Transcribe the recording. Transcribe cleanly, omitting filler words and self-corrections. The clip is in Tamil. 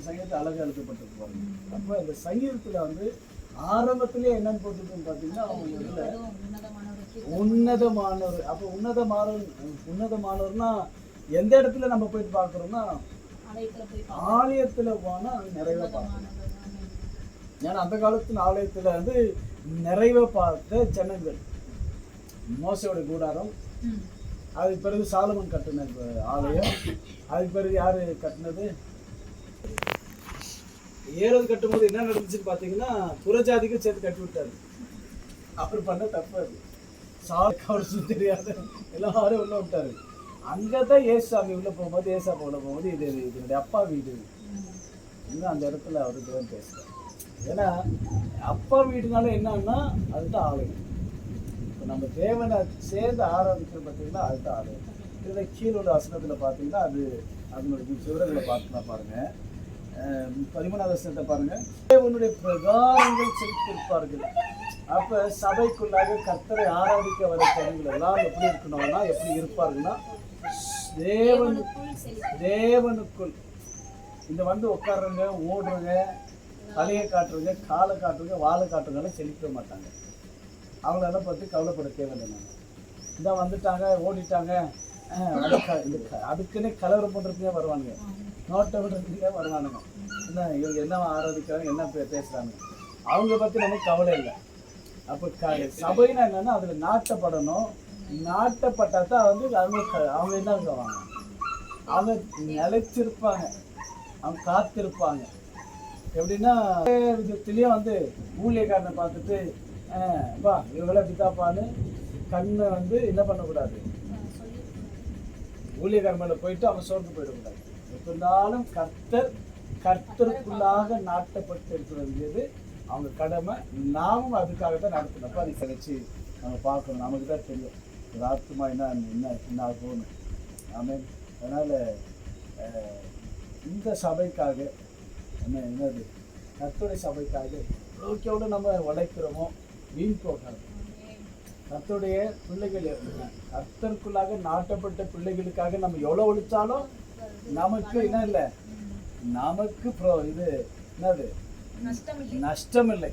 சங்கீதத்தை அழகாக எழுதப்பட்டிருக்கு பாருங்க. அப்போ இந்த சங்கீதத்தில் வந்து ஆரம்பத்திலே என்னன்னு போட்டுருக்குன்னு பார்த்தீங்கன்னா அவங்க இதில் உன்னதமானவர். அப்போ உன்னதமானவர்னா எந்த இடத்துல நம்ம போயிட்டு பார்க்குறோம்னா ஆலயத்தில் போனால் நிறைவே பார்க்கணும். ஏன்னா அந்த காலத்தில் ஆலயத்தில் வந்து நிறைவே பார்த்த ஜனங்கள். மோசையோட கூடாரம், அதுக்கு பிறகு சாலமன் கட்டின ஆலயம், அதுக்கு பிறகு யாரு கட்டினது? ஏரோது கட்டும்போது என்ன நடந்துச்சுன்னு பார்த்தீங்கன்னா புறஜாதிக்கும் சேர்த்து கட்டி விட்டாரு. அவர் பண்ண தப்பு அது. அவருக்கு தெரியாத எல்லாரும் உள்ள விட்டாரு. அங்கதான் ஏசாமி உள்ள போகும்போது, ஏசாப்பா உள்ள போகும்போது இது இதனுடைய அப்பா வீடு இன்னும் அந்த இடத்துல அவருக்கு பேசுறாரு. ஏன்னா அப்பா வீடுனால என்னன்னா அதுதான் ஆலயம். இப்போ நம்ம தேவனை சேர்ந்து ஆராதிக்கிறோம் பார்த்தீங்கன்னா அதுதான் ஆலயம். இதில் கீழே உள்ள வசனத்தில் பார்த்தீங்கன்னா அது அதனுடைய விவரங்களை பார்க்கலாம் பாருங்க. 13வது வசனத்தை பாருங்க. தேவனுடைய பிரகாரங்கள் செலுத்திருப்பார்கள். அப்போ சபைக்குள்ளாக கர்த்தரை ஆராதிக்க வர ஜனங்கள் எல்லாம் எப்படி இருக்கணும்னா எப்படி இருப்பார்கள்னா தேவனுக்குள் இந்த வந்து உட்காடுறவங்க, ஓடுறவங்க, தலையை காட்டுறவங்க, காலை காட்டுறவங்க, வாழை காட்டுறவங்க செலுத்த மாட்டாங்க. அவங்களெல்லாம் பற்றி கவலைப்பட தேவையில்லை. நாங்கள் இதான் வந்துட்டாங்க, ஓடிட்டாங்க, அதுக்குன்னே கலவரம் பண்ணுறதுக்கே வருவானுங்க, நோட்டை விடுறதுக்கே வருவானுங்க. என்ன இவங்க என்ன ஆராதிக்கிறாங்க, என்ன பேசுகிறாங்க, அவங்க பற்றி நமக்கு கவலை இல்லை. அப்போ சபைனா என்னன்னா அதில் நாட்டப்படணும். நாட்டப்பட்டா தான் வந்து அவங்க என்ன சொல்லுவாங்க, அவங்க நிலைச்சிருப்பாங்க, அவங்க காத்திருப்பாங்க. எப்படின்னா விதத்துலேயும் வந்து ஊழியக்காரனை பார்த்துட்டு வா இவங்கள பிதாப்பான்னு கண்ணை வந்து என்ன பண்ணக்கூடாது, ஊழியக்காரன் மேலே போயிட்டு அவன் சோர்ந்து போயிடக்கூடாது. எப்போ இருந்தாலும் கர்த்தருக்குள்ளாக நாட்டப்பட்டு இருக்க வேண்டியது அவங்க கடமை. நாமும் அதுக்காக தான் நடத்தணும். அதை கழிச்சு நம்ம பார்க்கணும். நமக்கு தான் தெரியும் ஒரு ஆத்மா என்ன ஆகும்னு. ஆமென். அதனால் இந்த சபைக்காக என்னது கர்த்தருடைய சபைக்காக எவ்வளோ நம்ம உழைக்கிறோமோ வீண் போகாது. கர்த்தருடைய பிள்ளைகள் கர்த்தருக்குள்ளாக நாட்டப்பட்ட பிள்ளைகளுக்காக நம்ம எவ்வளோ உழைச்சாலும் நமக்கு என்ன இல்லை, நமக்கு இது என்னது நஷ்டம் இல்லை.